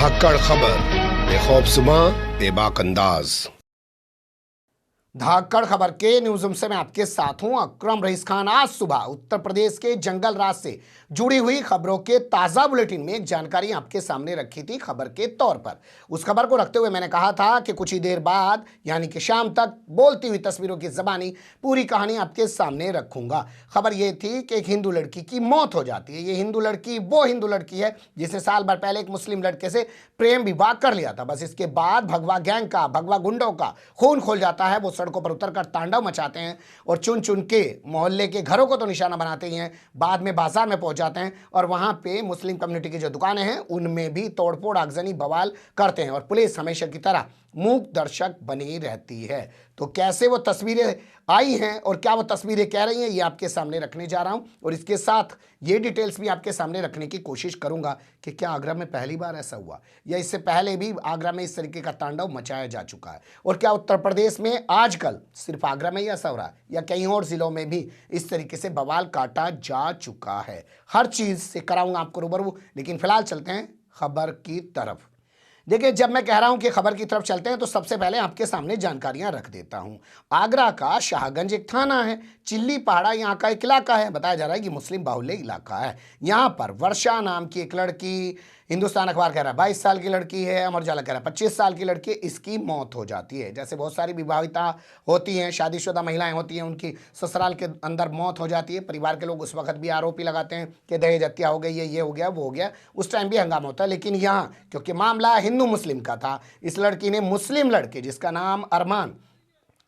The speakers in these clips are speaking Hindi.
धाकड़ खबर, बेखौफजुमा बेबाक अंदाज। धाकड़ खबर के न्यूज़ रूम से मैं आपके साथ हूं अकरम रईस खान। आज सुबह उत्तर प्रदेश के जंगल राज से जुड़ी हुई खबरों के ताज़ा बुलेटिन में एक जानकारी आपके सामने रखी थी खबर के तौर पर। उस खबर को रखते हुए मैंने कहा था कि कुछ ही देर बाद यानी कि शाम तक बोलती हुई तस्वीरों की ज़बानी पूरी कहानी आपके सामने रखूंगा। खबर यह थी कि एक हिंदू लड़की की मौत हो जाती है। ये हिंदू लड़की वो हिंदू लड़की है जिसने साल भर पहले एक मुस्लिम लड़के से प्रेम विवाह कर लिया था। बस इसके बाद भगवा गैंग का, भगवा गुंडों का खून खोल जाता है। वो सड़कों पर उतरकर तांडव मचाते हैं और चुन चुन के मोहल्ले के घरों को तो निशाना बनाते ही हैं, बाद में बाजार में पहुंच जाते हैं और वहां पे मुस्लिम कम्युनिटी की जो दुकानें हैं उनमें भी तोड़फोड़, आगजनी, बवाल करते हैं और पुलिस हमेशा की तरह मूक दर्शक बनी रहती है। तो कैसे वो तस्वीरें आई हैं और क्या वो तस्वीरें कह रही हैं, ये आपके सामने रखने जा रहा हूं और इसके साथ ये डिटेल्स भी आपके सामने रखने की कोशिश करूंगा कि क्या आगरा में पहली बार ऐसा हुआ या इससे पहले भी आगरा में इस तरीके का तांडव मचाया जा चुका है, और क्या उत्तर प्रदेश में आजकल सिर्फ आगरा में ही ऐसा हो रहा है या कई और जिलों में भी इस तरीके से बवाल काटा जा चुका है। हर चीज़ से कराऊंगा आपको रूबरू, लेकिन फिलहाल चलते हैं खबर की तरफ। देखिए, जब मैं कह रहा हूं कि खबर की तरफ चलते हैं तो सबसे पहले आपके सामने जानकारियां रख देता हूं। आगरा का शाहगंज एक थाना है, चिल्ली पहाड़ा यहाँ का एक इलाका है। बताया जा रहा है कि मुस्लिम बाहुल्य इलाका है। यहाँ पर वर्षा नाम की एक लड़की, हिंदुस्तान अखबार कह रहा है 22 साल की लड़की है, अमर उजाला कह रहा है 25 साल की लड़की है, इसकी मौत हो जाती है। जैसे बहुत सारी विवाहिता होती हैं, शादीशुदा महिलाएं होती हैं, उनकी ससुराल के अंदर मौत हो जाती है। परिवार के लोग उस वक्त भी आरोपी लगाते हैं कि दहेज हत्या हो गई है, ये हो गया, वो हो गया। उस टाइम भी हंगामा होता है। लेकिन यहाँ क्योंकि मामला हिंदू मुस्लिम का था, इस लड़की ने मुस्लिम लड़के जिसका नाम अरमान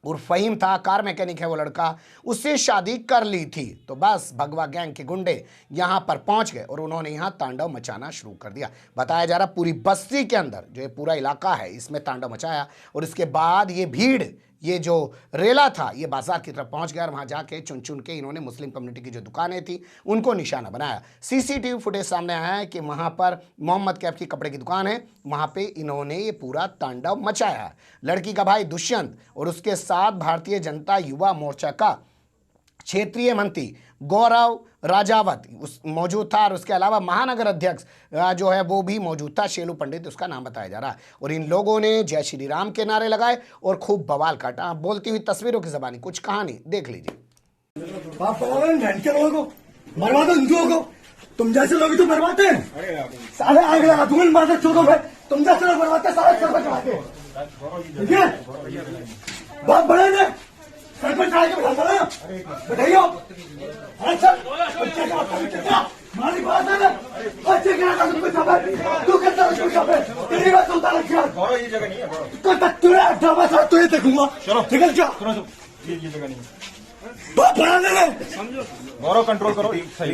और फहीम था, कार मैकेनिक है वो लड़का, उससे शादी कर ली थी। तो बस भगवा गैंग के गुंडे यहाँ पर पहुंच गए और उन्होंने यहाँ तांडव मचाना शुरू कर दिया। बताया जा रहा पूरी बस्ती के अंदर जो ये पूरा इलाका है इसमें तांडव मचाया और इसके बाद ये भीड़, ये जो रेला था, ये बाजार की तरफ पहुंच गया और वहां जाके चुन चुन के इन्होंने मुस्लिम कम्युनिटी की जो दुकानें थी उनको निशाना बनाया। सीसीटीवी फुटेज सामने आया है कि वहां पर मोहम्मद कैफ की कपड़े की दुकान है, वहां पे इन्होंने ये पूरा तांडव मचाया। लड़की का भाई दुष्यंत और उसके साथ भारतीय जनता युवा मोर्चा का क्षेत्रीय मंत्री गौरव राजावत उस मौजूद था और उसके अलावा महानगर अध्यक्ष जो है वो भी मौजूद था, शेलू पंडित उसका नाम बताया जा रहा है। और इन लोगों ने जय श्री राम के नारे लगाए और खूब बवाल काटा। बोलती हुई तस्वीरों की ज़बानी कुछ कहानी देख लीजिए। मरवा दो हिंदुओं को, तुम जैसे लोग तो मरवाते हैं, सारे आग लगा दूंगा माता चौकों में, तुम जैसे लोग मरवाते हैं सारे सर पर चढ़ाते हैं। ठीक है, बहुत बड़े ने सर पर चढ़ा के बैठा ना, बैठाइयो। अच्छा मालिक बात है ना, अच्छे कहना तुमको सब तू करता है, सब तेरी बात सुनता रखिए। ये जगह नहीं है, तो तुझे ड्रामा साथ तुझे देखूंगा। चलो निकल जा, ये जगह नहीं है। बहुत बड़ा ने गौरव कंट्रोल करो, सही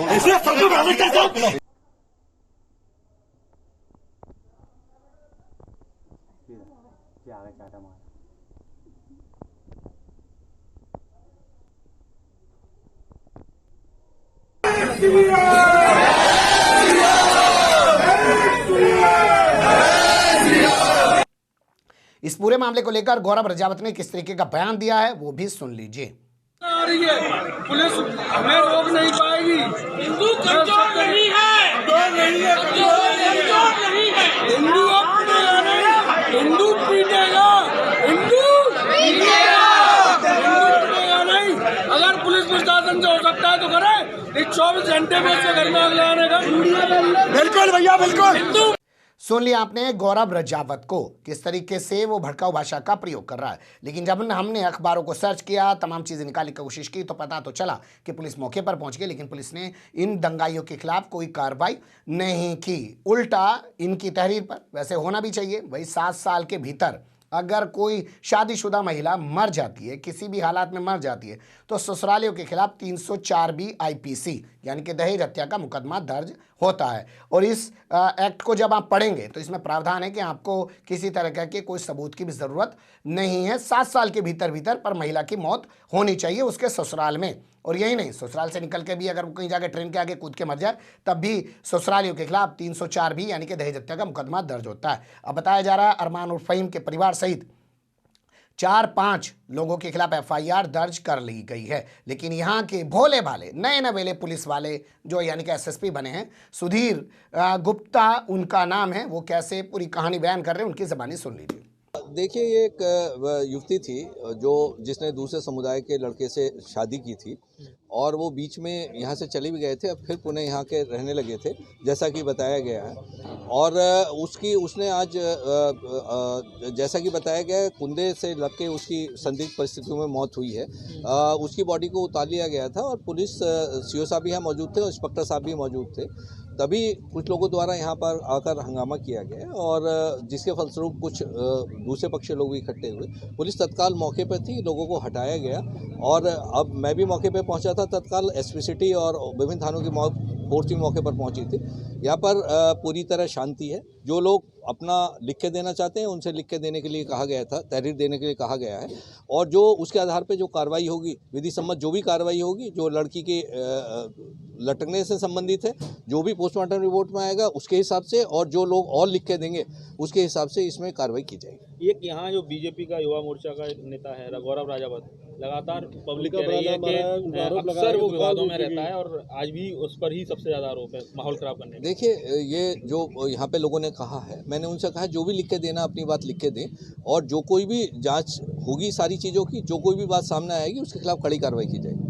ऐसे सबको बड़ा कैसे इस पूरे मामले को लेकर गौरव राजावत ने किस तरीके का बयान दिया है वो भी सुन लीजिए। आ रही है पुलिस हमें रोक नहीं पाएगी। हिंदू कमजोर नहीं है, हिंदू अब पीटेगा नहीं, हिंदू पीटेगा, हिंदू पीटेगा नहीं। अगर पुलिस प्रशासन से हो सकता है तो करे, इस 24 घंटे में उसके घर में आग लगाने का। बिल्कुल भैया बिल्कुल। हिंदू सुन लिया आपने गौरव राजावत को, किस तरीके से वो भड़काऊ भाषा का प्रयोग कर रहा है। लेकिन जब हमने अखबारों को सर्च किया, तमाम चीज़ें निकालने की कोशिश की तो पता तो चला कि पुलिस मौके पर पहुंच गई, लेकिन पुलिस ने इन दंगाइयों के खिलाफ कोई कार्रवाई नहीं की। उल्टा इनकी तहरीर पर, वैसे होना भी चाहिए भाई, 7 साल के भीतर अगर कोई शादीशुदा महिला मर जाती है, किसी भी हालात में मर जाती है, तो ससुरालियों के खिलाफ 304 बी आईपीसी यानी कि दहेज हत्या का मुकदमा दर्ज होता है। और इस एक्ट को जब आप पढ़ेंगे तो इसमें प्रावधान है कि आपको किसी तरह के कोई सबूत की भी ज़रूरत नहीं है। 7 साल के भीतर पर महिला की मौत होनी चाहिए उसके ससुराल में। और यही नहीं, ससुराल से निकल के भी अगर कहीं जाके ट्रेन के आगे कूद के मर जाए तब भी ससुरालियों के खिलाफ 304 भी यानी कि दहेज हत्या का मुकदमा दर्ज होता है। अब बताया जा रहा है अरमान और फहीम के परिवार सहित 4-5 लोगों के खिलाफ एफआईआर दर्ज कर ली गई है। लेकिन यहाँ के भोले भाले नए नवेले पुलिस वाले जो यानी कि एसएसपी बने हैं, सुधीर गुप्ता उनका नाम है, वो कैसे पूरी कहानी बयान कर रहे हैं, उनकी ज़बानी सुन लीजिए। देखिए, ये एक युवती थी जिसने दूसरे समुदाय के लड़के से शादी की थी और वो बीच में यहाँ से चले भी गए थे, अब फिर पुणे यहाँ के रहने लगे थे जैसा कि बताया गया है। और उसने आज जैसा कि बताया गया है, कुंदे से लग के उसकी संदिग्ध परिस्थितियों में मौत हुई है। उसकी बॉडी को उतार लिया गया था और पुलिस सीओ साहब भी यहाँ मौजूद थे और इंस्पेक्टर साहब भी मौजूद थे। तभी कुछ लोगों द्वारा यहाँ पर आकर हंगामा किया गया और जिसके फलस्वरूप कुछ दूसरे पक्ष लोग भी इकट्ठे हुए। पुलिस तत्काल मौके पर थी, लोगों को हटाया गया और अब मैं भी मौके पर पहुँचा था। तत्काल एसपी सिटी और विभिन्न थानों की फोर्स भी मौके पर पहुँची थी। यहाँ पर पूरी तरह शांति है। जो लोग अपना लिख के देना चाहते हैं उनसे लिख के देने के लिए कहा गया था, तहरीर देने के लिए कहा गया है और जो उसके आधार पे जो कार्रवाई होगी, विधि सम्मत जो भी कार्रवाई होगी, जो लड़की के लटकने से संबंधित है, जो भी पोस्टमार्टम रिपोर्ट में आएगा उसके हिसाब से और जो लोग और लिख के देंगे उसके हिसाब से इसमें कार्रवाई की जाएगी। एक यहाँ जो बीजेपी का युवा मोर्चा का नेता है गौरव राजावत, लगातार पब्लिक कह रही है कि अक्सर वो विवादों में रहता है और आज भी उस पर ही सबसे ज़्यादा आरोप है माहौल खराब करने का। देखिए, ये जो यहाँ पे लोगों ने कहा है, मैंने उनसे कहा जो भी लिख के देना अपनी बात लिख के दें और जो कोई भी जांच होगी सारी चीज़ों की, जो कोई भी बात सामने आएगी उसके खिलाफ कड़ी कार्रवाई की जाएगी।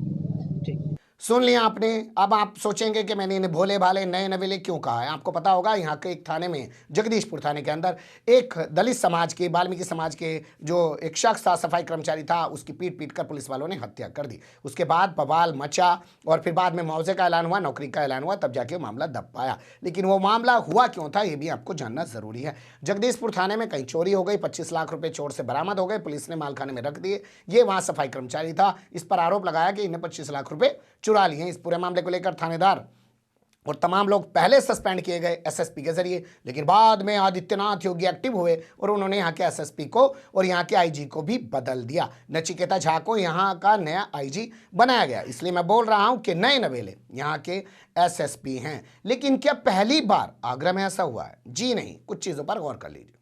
सुन लिया आपने। अब आप सोचेंगे कि मैंने इन्हें भोले भाले नए नवेले क्यों कहा है। आपको पता होगा यहाँ के एक थाने में, जगदीशपुर थाने के अंदर, एक दलित समाज के, वाल्मीकि समाज के जो एक शख्स था, सफाई कर्मचारी था, उसकी पीट कर पुलिस वालों ने हत्या कर दी। उसके बाद बवाल मचा और फिर बाद में मुआवजे का ऐलान हुआ, नौकरी का ऐलान हुआ, तब जाके मामला दब पाया। लेकिन वो मामला हुआ क्यों था ये भी आपको जानना जरूरी है। जगदीशपुर थाने में कहीं चोरी हो गई, 25 लाख रुपए चोर से बरामद हो गए, पुलिस ने मालखाने में रख दिए। ये वहाँ सफाई कर्मचारी था, इस पर आरोप लगाया कि इन्हें 25 लाख रुपए चुरा लिए। इस पूरे मामले को लेकर थानेदार और तमाम लोग पहले सस्पेंड किए गए एसएसपी के जरिए, लेकिन बाद में आदित्यनाथ योगी एक्टिव हुए और उन्होंने यहाँ के एसएसपी को और यहाँ के आईजी को भी बदल दिया। नचिकेता झा को यहाँ का नया आईजी बनाया गया। इसलिए मैं बोल रहा हूँ कि नए नवेले यहाँ के एसएसपी हैं। लेकिन क्या पहली बार आगरा में ऐसा हुआ है? जी नहीं, कुछ चीज़ों पर गौर कर लीजिए।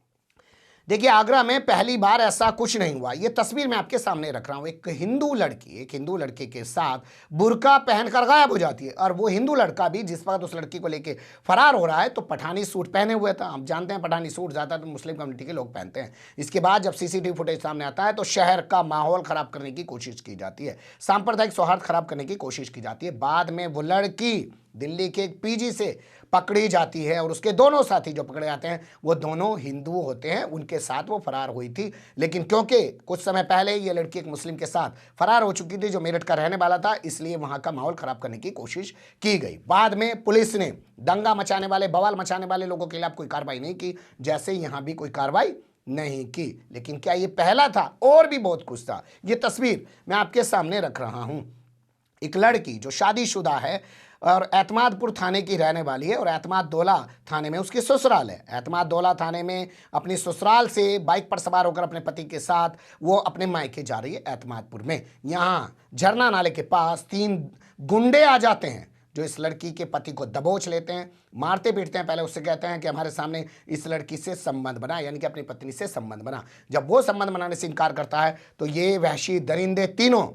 देखिए, आगरा में पहली बार ऐसा कुछ नहीं हुआ। ये तस्वीर मैं आपके सामने रख रहा हूँ। एक हिंदू लड़के के साथ बुर्का पहनकर गायब हो जाती है और वो हिंदू लड़का भी जिस वक्त उस लड़की को लेके फरार हो रहा है तो पठानी सूट पहने हुए था। हम जानते हैं पठानी सूट ज़्यादातर तो मुस्लिम कम्युनिटी के लोग पहनते हैं। इसके बाद जब सीसीटीवी फुटेज सामने आता है तो शहर का माहौल खराब करने की कोशिश की जाती है, सांप्रदायिक सौहार्द खराब करने की कोशिश की जाती है। बाद में वो लड़की दिल्ली के एक पीजी से पकड़ी जाती है और उसके दोनों साथी जो पकड़े जाते हैं वो दोनों हिंदू होते हैं। उनके साथ वो फरार हुई थी, लेकिन क्योंकि कुछ समय पहले ये लड़की एक मुस्लिम के साथ फरार हो चुकी थी जो मेरठ का रहने वाला था, इसलिए वहां का माहौल खराब करने की कोशिश की गई। बाद में पुलिस ने दंगा मचाने वाले, बवाल मचाने वाले लोगों के खिलाफ कोई कार्रवाई नहीं की, जैसे यहां भी कोई कार्रवाई नहीं की। लेकिन क्या ये पहला था? और भी बहुत कुछ था। ये तस्वीर मैं आपके सामने रख रहा हूं। एक लड़की जो शादीशुदा है और एतमादपुर थाने की रहने वाली है और एतमाददौला थाने में उसकी ससुराल है। एतमाददौला थाने में अपनी ससुराल से बाइक पर सवार होकर अपने पति के साथ वो अपने मायके जा रही है एतमादपुर में। यहाँ झरना नाले के पास 3 गुंडे आ जाते हैं जो इस लड़की के पति को दबोच लेते हैं, मारते पीटते हैं। पहले उससे कहते हैं कि हमारे सामने इस लड़की से संबंध बना, यानी कि अपनी पत्नी से संबंध बना। जब वो संबंध बनाने से इनकार करता है तो ये वहशी दरिंदे तीनों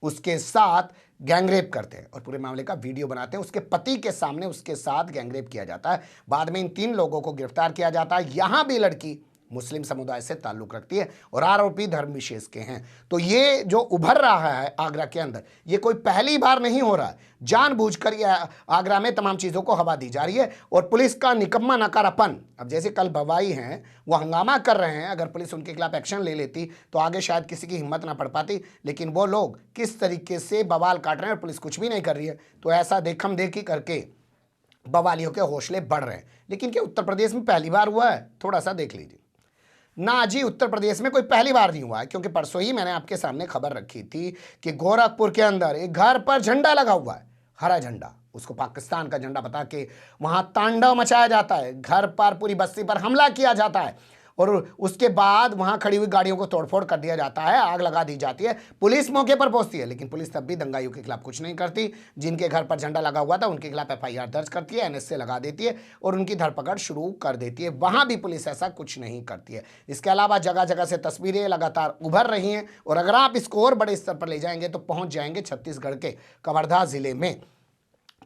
उसके साथ गैंगरेप करते हैं और पूरे मामले का वीडियो बनाते हैं। उसके पति के सामने उसके साथ गैंगरेप किया जाता है। बाद में इन 3 लोगों को गिरफ्तार किया जाता है। यहां भी लड़की मुस्लिम समुदाय से ताल्लुक रखती है और आरोपी धर्म विशेष के हैं। तो ये जो उभर रहा है आगरा के अंदर, ये कोई पहली बार नहीं हो रहा है। जानबूझकर ये आगरा में तमाम चीज़ों को हवा दी जा रही है और पुलिस का निकम्मा नकारापन। अब जैसे कल बवाई हैं, वो हंगामा कर रहे हैं, अगर पुलिस उनके खिलाफ एक्शन ले लेती तो आगे शायद किसी की हिम्मत ना पड़ पाती। लेकिन वो लोग किस तरीके से बवाल काट रहे हैं और पुलिस कुछ भी नहीं कर रही है, तो ऐसा देखम देखी करके बवालियों के हौसले बढ़ रहे हैं। लेकिन क्या उत्तर प्रदेश में पहली बार हुआ है? थोड़ा सा देख लीजिए ना जी, उत्तर प्रदेश में कोई पहली बार नहीं हुआ है, क्योंकि परसों ही मैंने आपके सामने खबर रखी थी कि गोरखपुर के अंदर एक घर पर झंडा लगा हुआ है, हरा झंडा, उसको पाकिस्तान का झंडा बता के वहां तांडव मचाया जाता है, घर पर पूरी बस्ती पर हमला किया जाता है और उसके बाद वहां खड़ी हुई गाड़ियों को तोड़फोड़ कर दिया जाता है, आग लगा दी जाती है। पुलिस मौके पर पहुंचती है, लेकिन पुलिस तब भी दंगाइयों के खिलाफ कुछ नहीं करती। जिनके घर पर झंडा लगा हुआ था उनके खिलाफ FIR दर्ज करती है, NSA लगा देती है और उनकी धरपकड़ शुरू कर देती है। वहां भी पुलिस ऐसा कुछ नहीं करती है। इसके अलावा जगह जगह से तस्वीरें लगातार उभर रही हैं और अगर आप इसको और बड़े स्तर पर ले जाएंगे तो पहुंच जाएंगे छत्तीसगढ़ के कवर्धा जिले में।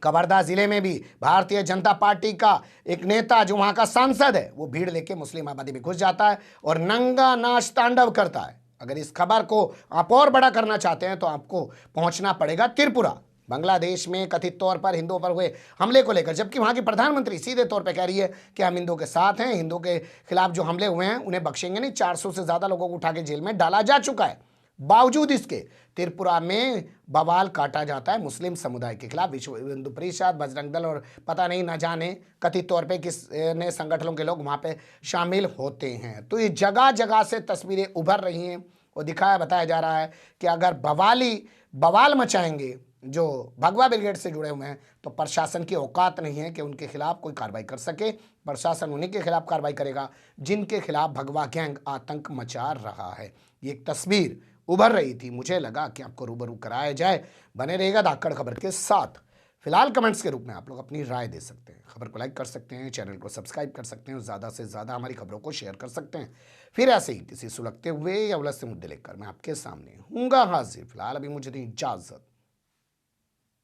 कवर्धा जिले में भी भारतीय जनता पार्टी का एक नेता जो वहां का सांसद है, वो भीड़ लेके मुस्लिम आबादी में घुस जाता है और नंगा नाच तांडव करता है। अगर इस खबर को आप और बड़ा करना चाहते हैं तो आपको पहुंचना पड़ेगा त्रिपुरा। बांग्लादेश में कथित तौर पर हिंदुओं पर हुए हमले को लेकर, जबकि वहां की प्रधानमंत्री सीधे तौर पर कह रही है कि हम हिंदुओं के साथ हैं, हिंदुओं के खिलाफ जो हमले हुए हैं उन्हें बख्शेंगे नहीं। 400 से ज्यादा लोगों को उठा के जेल में डाला जा चुका है। बावजूद इसके त्रिपुरा में बवाल काटा जाता है मुस्लिम समुदाय के खिलाफ। विश्व हिंदू परिषद, बजरंग दल और पता नहीं ना जाने कथित तौर पे किस ने संगठनों के लोग वहां पे शामिल होते हैं। तो ये जगह जगह से तस्वीरें उभर रही हैं और बताया जा रहा है कि अगर बवाल मचाएंगे जो भगवा ब्रिगेड से जुड़े हुए हैं तो प्रशासन की औकात नहीं है कि उनके खिलाफ कोई कार्रवाई कर सके। प्रशासन उन्हीं के खिलाफ कार्रवाई करेगा जिनके खिलाफ भगवा गैंग आतंक मचा रहा है। ये एक तस्वीर उभर रही थी, मुझे लगा कि आपको रूबरू कराया जाए। बने रहेगा धाकड़ खबर के साथ। फिलहाल कमेंट्स के रूप में आप लोग अपनी राय दे सकते हैं, खबर को लाइक कर सकते हैं, चैनल को सब्सक्राइब कर सकते हैं और ज़्यादा से ज़्यादा हमारी खबरों को शेयर कर सकते हैं। फिर ऐसे ही किसी सुलगते हुए या उलझते मुद्दे लेकर मैं आपके सामने हूँगा हाजिर। फिलहाल अभी मुझे दी इजाज़त।